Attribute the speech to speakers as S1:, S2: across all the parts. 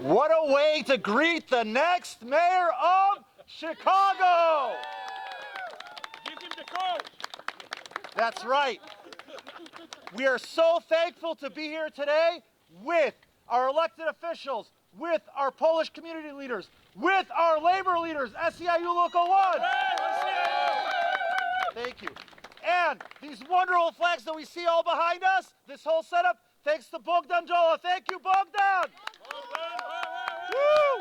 S1: What a way to greet the next mayor of Chicago!
S2: Give him the coach!
S1: That's right. We are so thankful to be here today with our elected officials, with our Polish community leaders, with our labor leaders, SEIU Local 1. Thank you. And these wonderful flags that we see all behind us, this whole setup, thanks to Bogdan Jola. Thank you, Bogdan! Woo!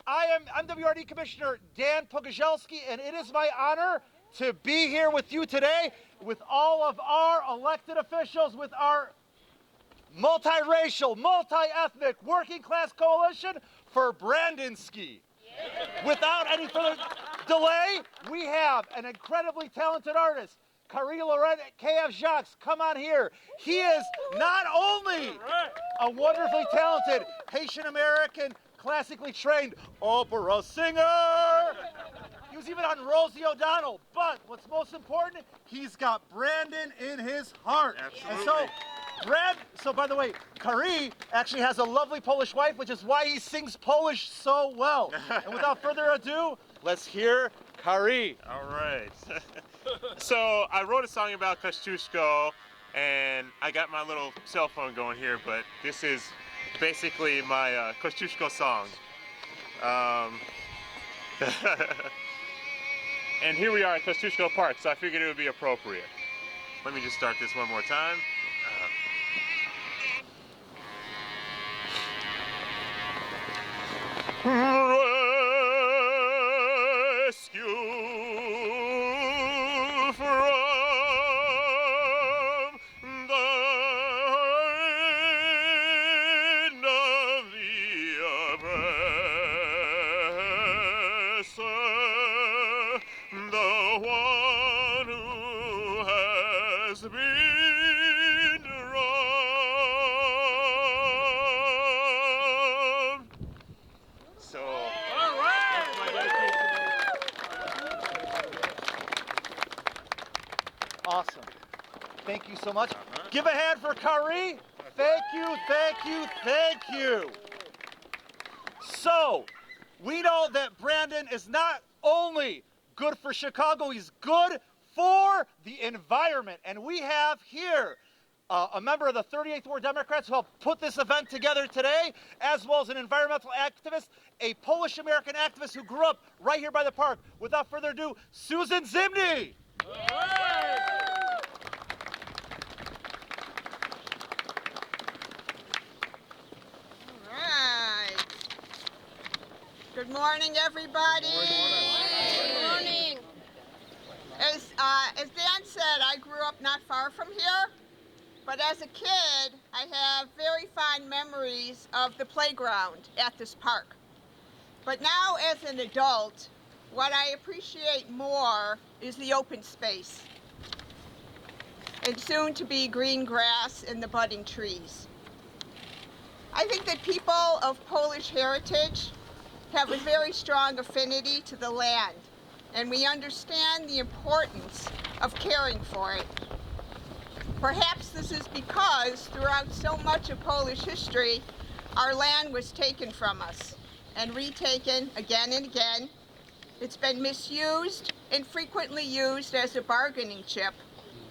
S1: I'm WRD Commissioner Dan Pogozelski, and it is my honor to be here with you today with all of our elected officials, with our multiracial, multi-ethnic, working-class coalition for Brandonski. Yeah. Without any further delay, we have an incredibly talented artist, Kari Laurent KF Jacques. Come on here. He is not only a wonderfully talented Haitian-American, classically trained opera singer. He was even on Rosie O'Donnell. But what's most important, he's got Brandon in his heart.
S2: Absolutely.
S1: And so by the way, Kari actually has a lovely Polish wife, which is why he sings Polish so well. And without further ado, let's hear Kari.
S2: All right. So I wrote a song about Kościuszko, and I got my little cell phone going here, but this is basically my Kościuszko song. And here we are at Kościuszko Park, so I figured it would be appropriate. Let me just start this one more time. Rescue from the hand of the oppressor, the one who has been wronged. So, all right.
S1: Awesome. Thank you so much. Give a hand for Kari. Thank you, thank you, thank you. So, we know that Brandon is not only good for Chicago, he's good for the environment. And we have here a member of the 38th Ward Democrats who helped put this event together today, as well as an environmental activist, a Polish-American activist who grew up right here by the park. Without further ado, Susan Zimny.
S3: Right. Good morning, everybody.
S4: Good morning.
S3: As Dan said, I grew up not far from here, but as a kid, I have very fond memories of the playground at this park. But now, as an adult, what I appreciate more is the open space, and soon to be green grass and the budding trees. I think that people of Polish heritage have a very strong affinity to the land, and we understand the importance of caring for it. Perhaps this is because throughout so much of Polish history, our land was taken from us and retaken again and again. It's been misused and frequently used as a bargaining chip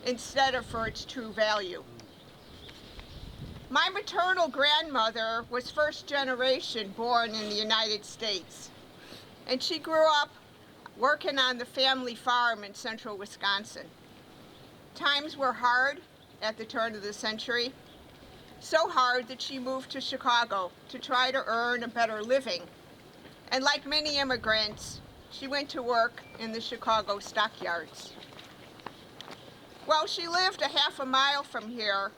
S3: instead of for its true value. My maternal grandmother was first generation born in the United States, and she grew up working on the family farm in central Wisconsin. Times were hard at the turn of the century, so hard that she moved to Chicago to try to earn a better living. And like many immigrants, she went to work in the Chicago stockyards. Well, she lived a half a mile from here.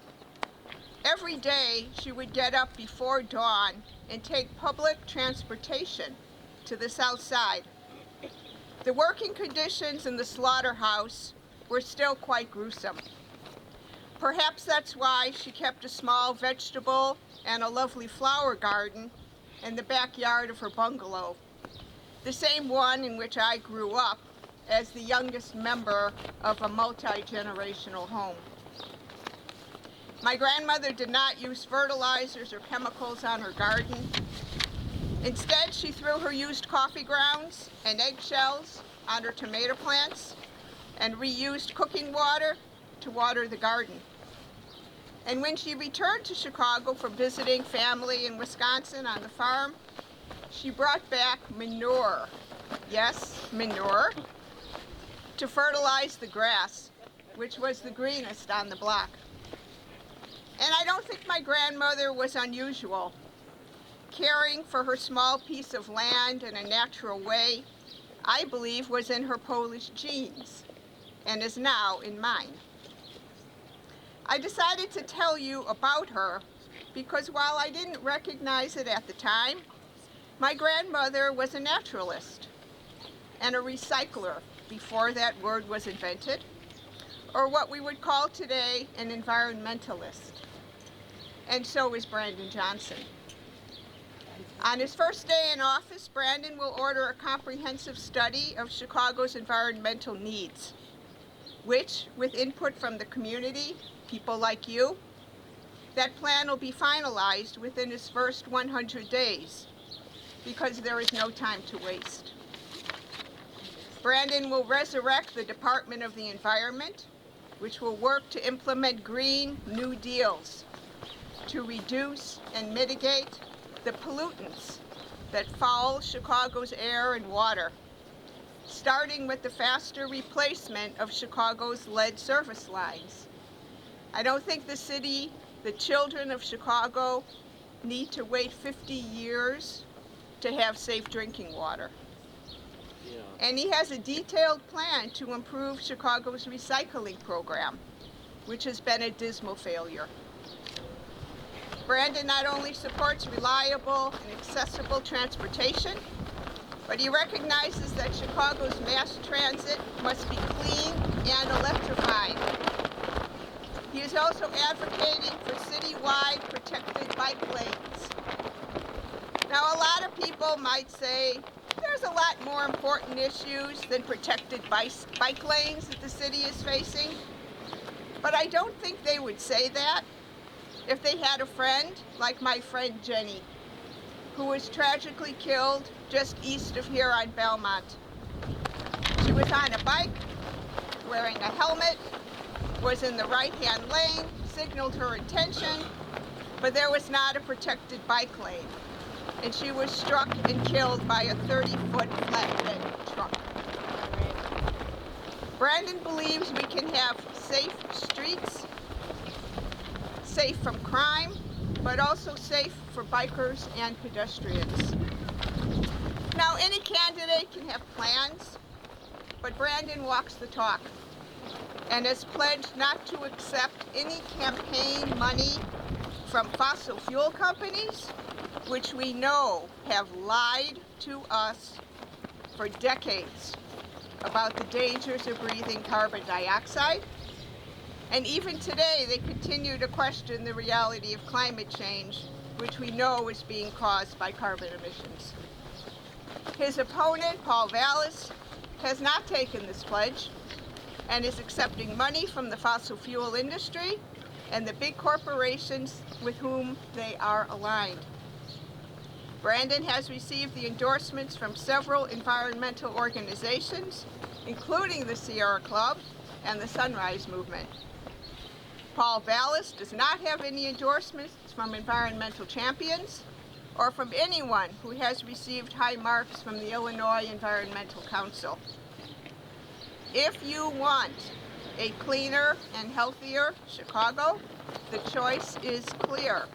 S3: Every day, she would get up before dawn and take public transportation to the south side. The working conditions in the slaughterhouse were still quite gruesome. Perhaps that's why she kept a small vegetable and a lovely flower garden in the backyard of her bungalow, the same one in which I grew up as the youngest member of a multi-generational home. My grandmother did not use fertilizers or chemicals on her garden. Instead, she threw her used coffee grounds and eggshells on her tomato plants and reused cooking water to water the garden. And when she returned to Chicago from visiting family in Wisconsin on the farm, she brought back manure, yes, manure, to fertilize the grass, which was the greenest on the block. And I don't think my grandmother was unusual. Caring for her small piece of land in a natural way, I believe, was in her Polish genes and is now in mine. I decided to tell you about her because while I didn't recognize it at the time, my grandmother was a naturalist and a recycler before that word was invented, or what we would call today an environmentalist. And so is Brandon Johnson. On his first day in office, Brandon will order a comprehensive study of Chicago's environmental needs, which, with input from the community, people like you, that plan will be finalized within his first 100 days, because there is no time to waste. Brandon will resurrect the Department of the Environment, which will work to implement Green New Deals to reduce and mitigate the pollutants that foul Chicago's air and water, starting with the faster replacement of Chicago's lead service lines. I don't think the city, the children of Chicago, need to wait 50 years to have safe drinking water. And he has a detailed plan to improve Chicago's recycling program, which has been a dismal failure. Brandon not only supports reliable and accessible transportation, but he recognizes that Chicago's mass transit must be clean and electrified. He is also advocating for citywide protected bike lanes. Now, a lot of people might say there's a lot more important issues than protected bike lanes that the city is facing, but I don't think they would say that if they had a friend like my friend Jenny, who was tragically killed just east of here on Belmont. She was on a bike, wearing a helmet, was in the right-hand lane, signaled her intention, but there was not a protected bike lane, and she was struck and killed by a 30-foot flatbed truck. Brandon believes we can have safe streets, safe from crime, but also safe for bikers and pedestrians. Now, any candidate can have plans, but Brandon walks the talk and has pledged not to accept any campaign money from fossil fuel companies, which we know have lied to us for decades about the dangers of breathing carbon dioxide. And even today, they continue to question the reality of climate change, which we know is being caused by carbon emissions. His opponent, Paul Vallas, has not taken this pledge and is accepting money from the fossil fuel industry and the big corporations with whom they are aligned. Brandon has received the endorsements from several environmental organizations, including the Sierra Club and the Sunrise Movement. Paul Vallas does not have any endorsements from environmental champions or from anyone who has received high marks from the Illinois Environmental Council. If you want a cleaner and healthier Chicago, the choice is clear.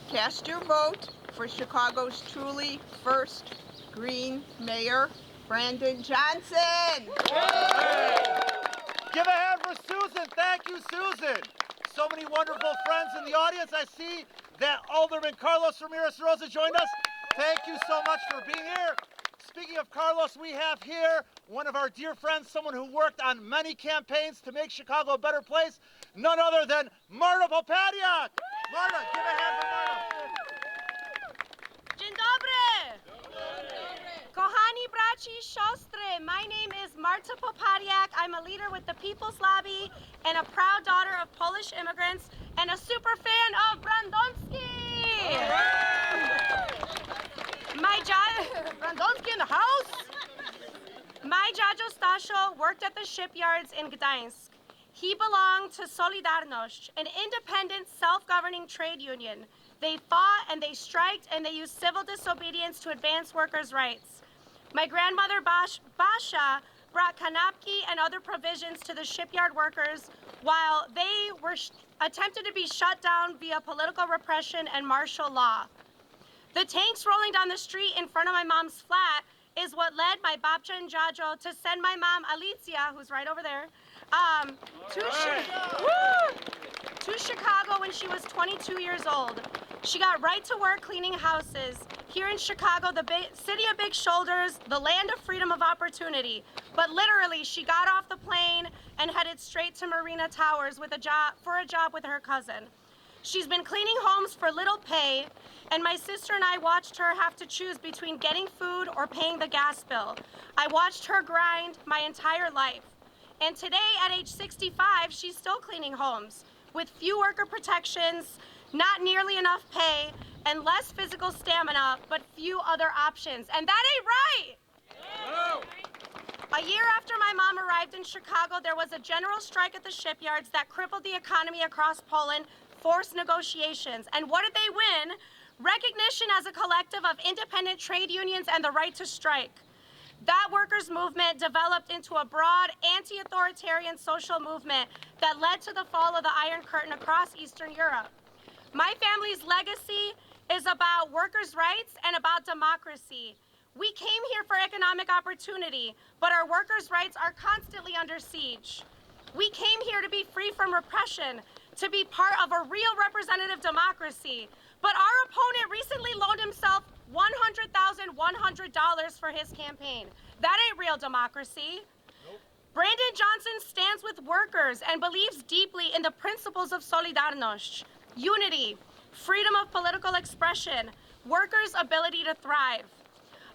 S3: Cast your vote for Chicago's truly first green mayor, Brandon Johnson.
S1: Hey! Give a hand for Susan. Thank you, Susan. So many wonderful friends in the audience. I see that Alderman Carlos Ramirez Rosa joined us. Thank you so much for being here. Speaking of Carlos, we have here one of our dear friends, someone who worked on many campaigns to make Chicago a better place, none other than Marta Popadiak. Marta, give a hand for Marta.
S4: Dzień dobry! Kochani braci i siostry, my name is Marta Popadiak. I'm a leader with the People's Lobby and a proud daughter of Polish immigrants and a super fan of Brandonsky. Brandonsky in the house. My Jajo Stasho worked at the shipyards in Gdańsk. He belonged to Solidarność, an independent, self-governing trade union. They fought and they striked and they used civil disobedience to advance workers' rights. My grandmother Basha brought kanapki and other provisions to the shipyard workers while they were attempted to be shut down via political repression and martial law. The tanks rolling down the street in front of my mom's flat is what led my babcha and jajo to send my mom Alicia, who's right over there, to Chicago when she was 22 years old. She got right to work cleaning houses. Here in Chicago, the city of big shoulders, the land of freedom of opportunity. But literally, she got off the plane and headed straight to Marina Towers with a job with her cousin. She's been cleaning homes for little pay, and my sister and I watched her have to choose between getting food or paying the gas bill. I watched her grind my entire life. And today, at age 65, she's still cleaning homes with few worker protections, not nearly enough pay, and less physical stamina, but few other options. And that ain't right! No. A year after my mom arrived in Chicago, there was a general strike at the shipyards that crippled the economy across Poland, forced negotiations. And what did they win? Recognition as a collective of independent trade unions and the right to strike. That workers' movement developed into a broad anti-authoritarian social movement that led to the fall of the Iron Curtain across Eastern Europe. My family's legacy is about workers' rights and about democracy. We came here for economic opportunity, but our workers' rights are constantly under siege. We came here to be free from repression, to be part of a real representative democracy. But our opponent recently loaned himself $100,100 for his campaign. That ain't real democracy. Nope. Brandon Johnson stands with workers and believes deeply in the principles of Solidarność, unity, freedom of political expression, workers' ability to thrive.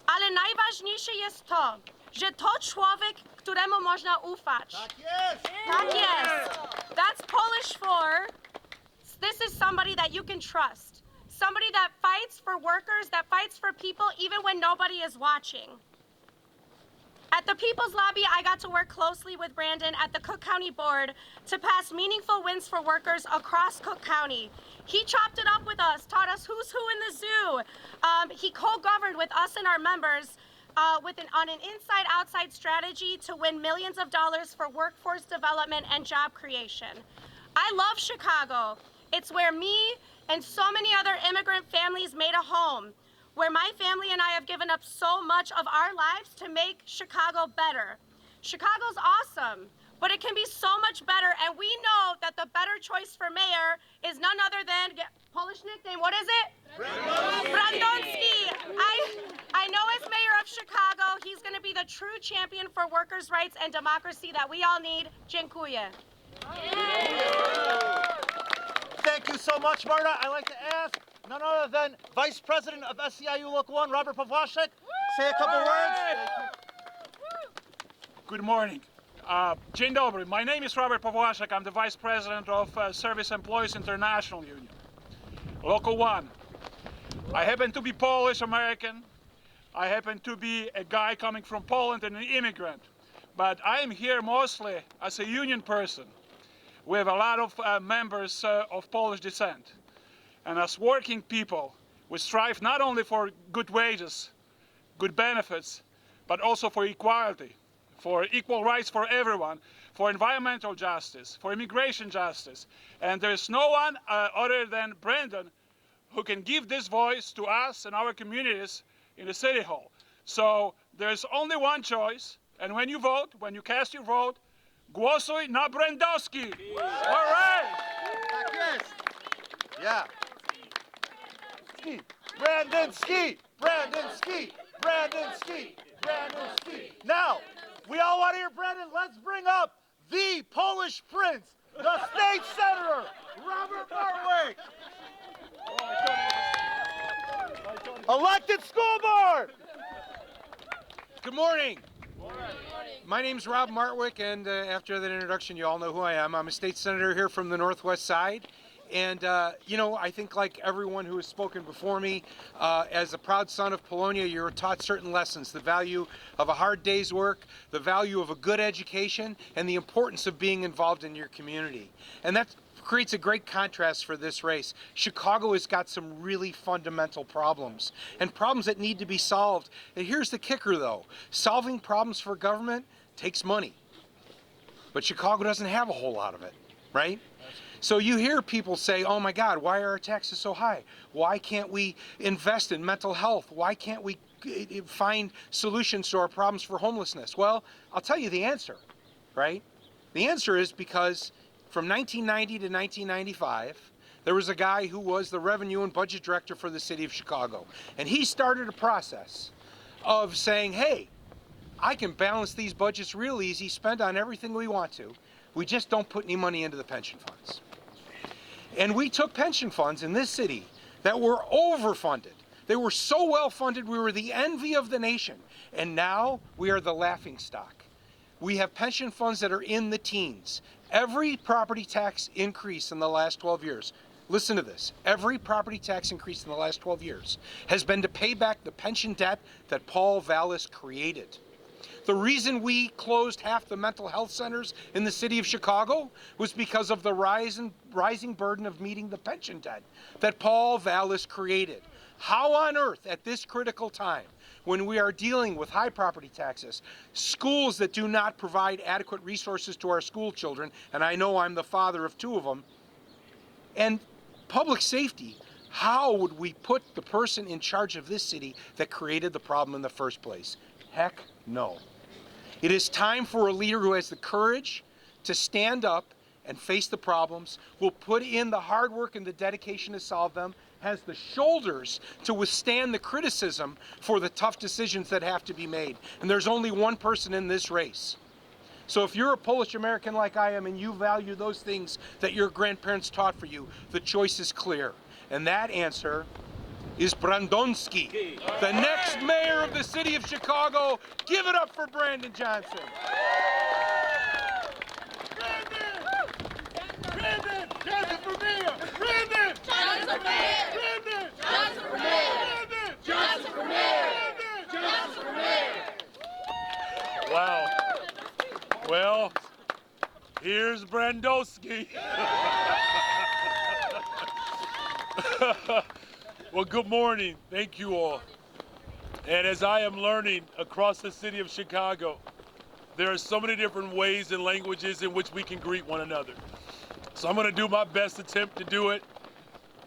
S4: Ale najważniejsze jest to, że to człowiek, któremu można ufać.
S1: Tak jest!
S4: Tak jest. That's Polish for, this is somebody that you can trust. Somebody that fights for workers, that fights for people even when nobody is watching. At the People's Lobby, I got to work closely with Brandon at the Cook County Board to pass meaningful wins for workers across Cook County. He chopped it up with us, taught us who's who in the zoo. He co-governed with us and our members on an inside-outside strategy to win millions of dollars for workforce development and job creation. I love Chicago. It's where me and so many other immigrant families made a home, where my family and I have given up so much of our lives to make Chicago better. Chicago's awesome, but it can be so much better, and we know that the better choice for mayor is none other than, Polish nickname, what is it? Brandonsky. I know as mayor of Chicago, he's going to be the true champion for workers' rights and democracy that we all need. Dziękuję.
S1: Thank you so much, Marta. I'd like to ask none other than Vice President of SEIU Local 1, Robert Pawlashek, say a couple words.
S5: Good morning. Dzień dobry. My name is Robert Pawlashek. I'm the Vice President of Service Employees International Union, Local 1. I happen to be Polish American. I happen to be a guy coming from Poland and an immigrant. But I am here mostly as a union person. We have a lot of members of Polish descent. And as working people, we strive not only for good wages, good benefits, but also for equality, for equal rights for everyone, for environmental justice, for immigration justice. And there's no one other than Brandon who can give this voice to us and our communities in the City Hall. So there's only one choice, and when you vote, when you cast your vote, głosuj na Brandowski! All right!
S1: Tak jest. Yeah. Ski. Brandon Ski! Brandon Ski! Brandon Ski! Brandon Ski! Now, we all want to hear Brandon. Let's bring up the Polish Prince, the State Senator, Robert Martwick! Elected School Board!
S6: Good morning. My name's Rob Martwick, and after that introduction, you all know who I am. I'm a state senator here from the Northwest Side, You know, I think like everyone who has spoken before me, as a proud son of Polonia, you're taught certain lessons: the value of a hard day's work, the value of a good education, and the importance of being involved in your community. And that creates a great contrast for this race. Chicago has got some really fundamental problems, and problems that need to be solved. And here's the kicker though: solving problems for government takes money. But Chicago doesn't have a whole lot of it, right? So you hear people say, oh my God, why are our taxes so high? Why can't we invest in mental health? Why can't we find solutions to our problems for homelessness? Well, I'll tell you the answer, right? The answer is because from 1990 to 1995, there was a guy who was the revenue and budget director for the city of Chicago. And he started a process of saying, hey, I can balance these budgets real easy, spend on everything we want to. We just don't put any money into the pension funds. And we took pension funds in this city that were overfunded. They were so well funded, we were the envy of the nation. And now we are the laughing stock. We have pension funds that are in the teens. Every property tax increase in the last 12 years, listen to this, every property tax increase in the last 12 years has been to pay back the pension debt that Paul Vallas created. The reason we closed half the mental health centers in the city of Chicago was because of the rising burden of meeting the pension debt that Paul Vallas created. How on earth, at this critical time, when we are dealing with high property taxes, schools that do not provide adequate resources to our school children, and I know I'm the father of two of them, and public safety, how would we put the person in charge of this city that created the problem in the first place? Heck no. It is time for a leader who has the courage to stand up and face the problems, will put in the hard work and the dedication to solve them, has the shoulders to withstand the criticism for the tough decisions that have to be made. And there's only one person in this race. So if you're a Polish American like I am and you value those things that your grandparents taught for you, the choice is clear. And that answer is Brandonski, the next mayor of the city of Chicago. Give it up for Brandon Johnson. Brandon Johnson for mayor. Brandon Johnson for mayor. Brandon Johnson for mayor. Brandon Johnson for mayor. Brandon Johnson for mayor.
S5: Wow. Well, here's Brandowski. Well, good morning. Thank you all. And as I am learning across the city of Chicago, there are so many different ways and languages in which we can greet one another. So I'm going to do my best attempt to do it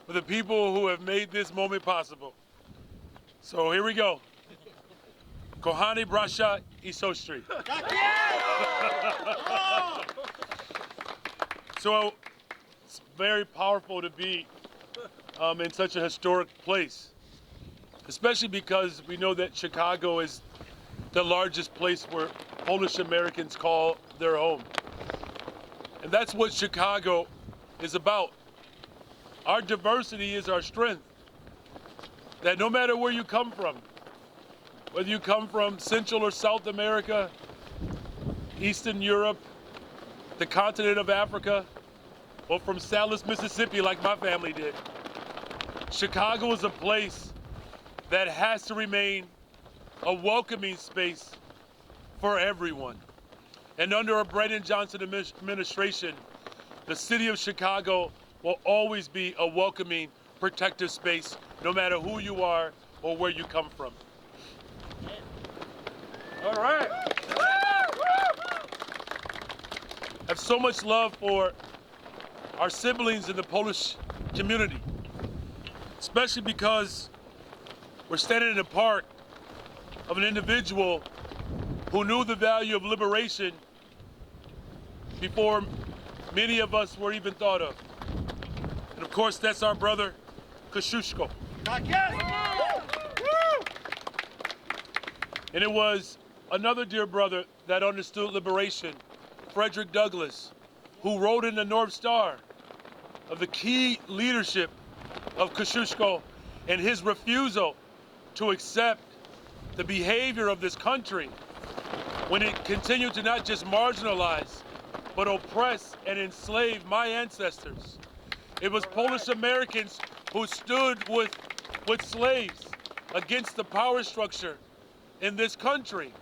S5: for the people who have made this moment possible. So here we go. Kochani bracia I siostry. So it's very powerful to be in such a historic place, especially because we know that Chicago is the largest place where Polish Americans call their home. And that's what Chicago is about. Our diversity is our strength. That no matter where you come from, whether you come from Central or South America, Eastern Europe, the continent of Africa, or from Salis, Mississippi, like my family did, Chicago is a place that has to remain a welcoming space for everyone. And under a Brandon Johnson administration, the city of Chicago will always be a welcoming, protective space, no matter who you are or where you come from. All right. I have so much love for our siblings in the Polish community, especially because we're standing in the park of an individual who knew the value of liberation before many of us were even thought of. And of course, that's our brother, Kosciuszko. And it was another dear brother that understood liberation, Frederick Douglass, who wrote in the North Star of the key leadership of Kosciuszko and his refusal to accept the behavior of this country when it continued to not just marginalize, but oppress and enslave my ancestors.
S7: It was Polish Americans who stood with slaves against the power structure in this country.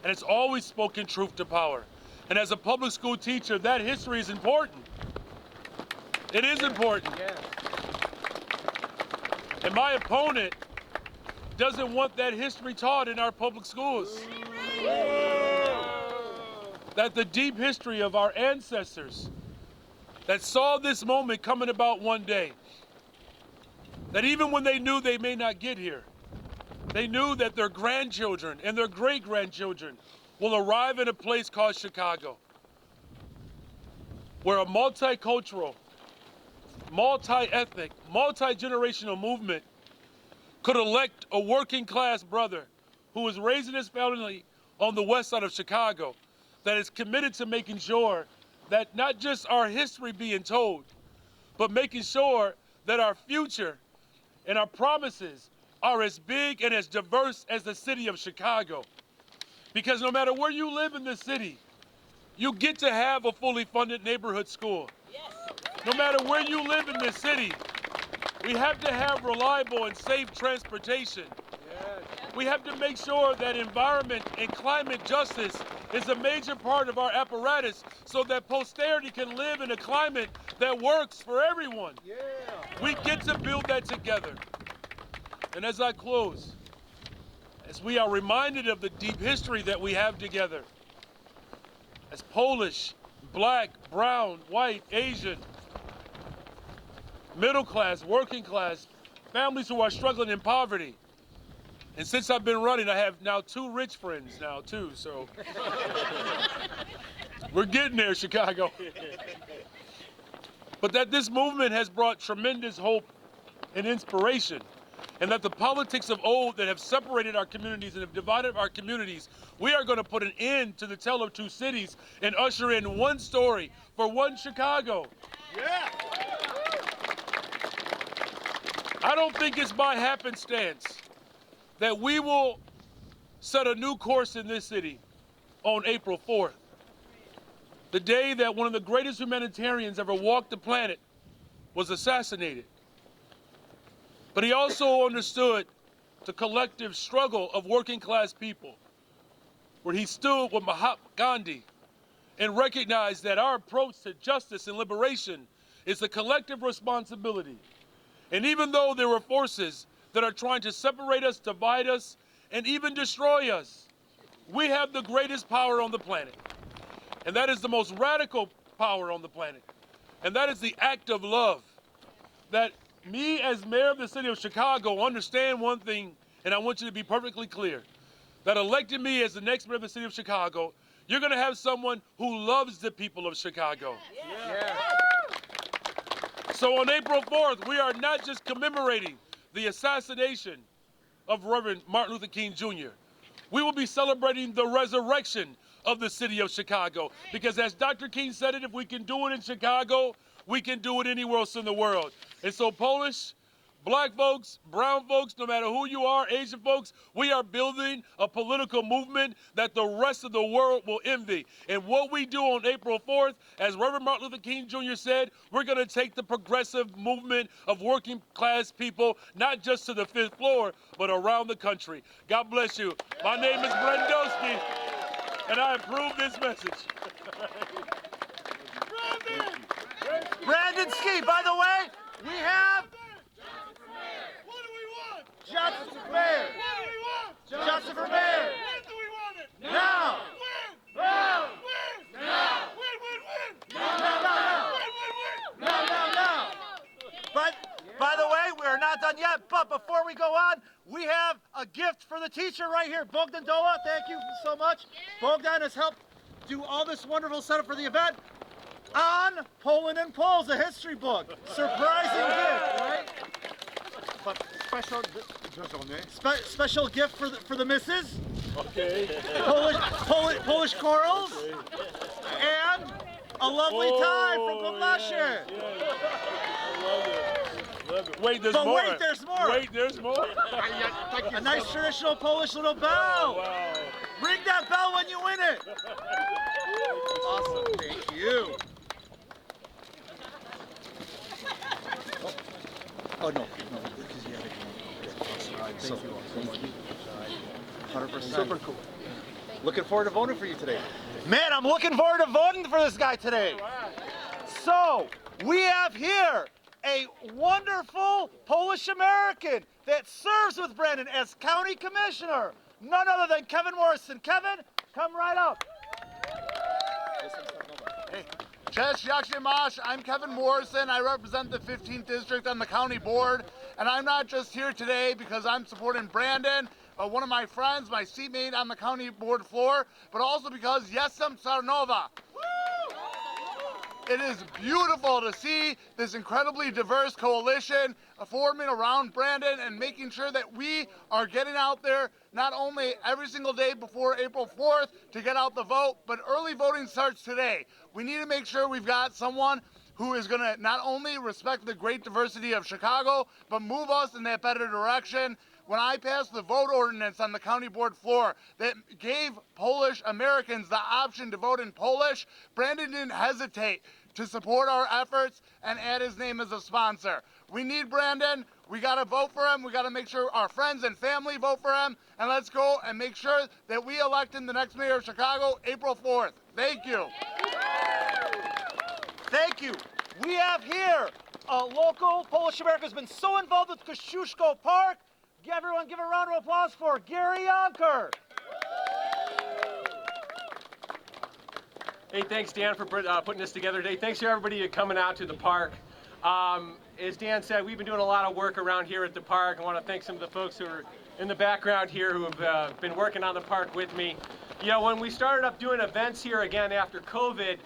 S7: And it's always spoken truth to power. And as a public school teacher, that history is important. It is important. And my opponent doesn't want that history taught in our public schools. That the deep history of our ancestors that saw this moment coming about one day, that even when they knew they may not get here, they knew that their grandchildren and their great-grandchildren will arrive in a place called Chicago, where a multicultural, multi-ethnic, multi-generational movement could elect a working-class brother who was raising his family on the west side of Chicago, that is committed to making sure that not just our history being told, but making sure that our future and our promises are as big and as diverse as the city of Chicago. Because no matter where you live in this city, you get to have a fully funded neighborhood school. No matter where you live in this city, we have to have reliable and safe transportation. We have to make sure that environment and climate justice is a major part of our apparatus so that posterity can live in a climate that works for everyone. We get to build that together. And as I close, as we are reminded of the deep history that we have together, as Polish, black, brown, white, Asian, middle class, working class, families who are struggling in poverty. And since I've been running, I have now 2 rich friends now too, so we're getting there, Chicago. But that this movement has brought tremendous hope and inspiration, and that the politics of old that have separated our communities and have divided our communities, we are going to put an end to the tale of 2 cities and usher in one story for one Chicago. I don't think it's by happenstance that we will set a new course in this city on April 4th, the day that one of the greatest humanitarians ever walked the planet was assassinated. But he also understood the collective struggle of working class people, where he stood with Mahatma Gandhi and recognized that our approach to justice and liberation is a collective responsibility. And even though there were forces that are trying to separate us, divide us, and even destroy us, we have the greatest power on the planet. And that is the most radical power on the planet. And that is the act of love. That me as mayor of the city of Chicago understand one thing, and I want you to be perfectly clear, that electing me as the next mayor of the city of Chicago, you're gonna have someone who loves the people of Chicago. So on April 4th, we are not just commemorating the assassination of Reverend Martin Luther King Jr. We will be celebrating the resurrection of the city of Chicago. Because as Dr. King said it, if we can do it in Chicago, we can do it anywhere else in the world. And so Polish, black folks, brown folks, no matter who you are, Asian folks, we are building a political movement that the rest of the world will envy. And what we do on April 4th, as Reverend Martin Luther King Jr. said, we're going to take the progressive movement of working class people, not just to the 5th floor, but around the country. God bless you. My name is Brendowski, and I approve this message.
S1: Brandon Ski, by the way, we have justice for mayor. Justice for mayor.
S5: When do we want it?
S1: Now.
S5: When?
S1: Now.
S5: When?
S1: Now.
S5: When?
S1: No. But by the way, we are not done yet. But before we go on, we have a gift for the teacher right here, Bogdan Dola. Thank you so much. Bogdan has helped do all this wonderful setup for the event on Poland and Poles, a history book. Surprising gift, right? But special gift for the missus.
S7: Okay.
S1: Polish corals. And a lovely tie from Podlasie.
S7: Love it. Wait, there's
S1: But
S7: more.
S1: wait, there's more.
S7: Wait, there's more.
S1: A nice traditional Polish little bell.
S7: Wow.
S1: Ring that bell when you win it. Awesome, thank you. Oh, no, because you had it. So, 100%. Super cool. Looking forward to voting for you today. Man, I'm looking forward to voting for this guy today. So, we have here a wonderful Polish American that serves with Brandon as county commissioner. None other than Kevin Morrison. Kevin, come right up.
S8: Hey, Cześć, jak się masz? I'm Kevin Morrison. I represent the 15th district on the county board. And I'm not just here today because I'm supporting Brandon, one of my friends, my seatmate on the county board floor, but also because Jestem Sarnowa. It is beautiful to see this incredibly diverse coalition forming around Brandon and making sure that we are getting out there not only every single day before April 4th to get out the vote, but early voting starts today. We need to make sure we've got someone who is going to not only respect the great diversity of Chicago, but move us in that better direction. When I passed the vote ordinance on the county board floor that gave Polish Americans the option to vote in Polish, Brandon didn't hesitate to support our efforts and add his name as a sponsor. We need Brandon. We got to vote for him. We got to make sure our friends and family vote for him. And let's go and make sure that we elect him the next mayor of Chicago, April 4th. Thank you.
S1: Thank you. We have here a local Polish American who's been so involved with Kosciuszko Park. Everyone give a round of applause for Gary Yonker.
S9: Hey, thanks, Dan, for putting this together today. Thanks to everybody coming out to the park. As Dan said, we've been doing a lot of work around here at the park. I want to thank some of the folks who are in the background here who have been working on the park with me. You know, when we started up doing events here again after COVID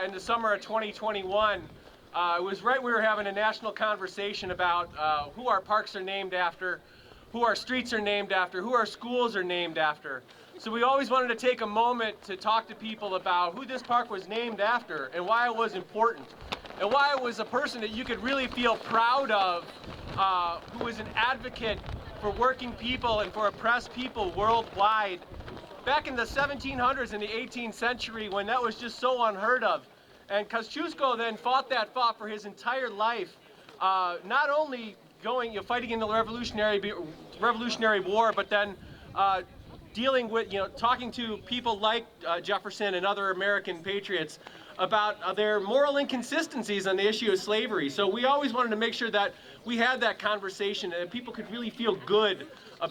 S9: in the summer of 2021, it was right we were having a national conversation about who our parks are named after, who our streets are named after, who our schools are named after. So we always wanted to take a moment to talk to people about who this park was named after and why it was important and why it was a person that you could really feel proud of, who was an advocate for working people and for oppressed people worldwide. Back in the 1700s and the 18th century when that was just so unheard of. And Kosciuszko then fought that fight for his entire life, not only fighting in the Revolutionary War, but then dealing with, talking to people like Jefferson and other American patriots about their moral inconsistencies on the issue of slavery. So we always wanted to make sure that we had that conversation and people could really feel good about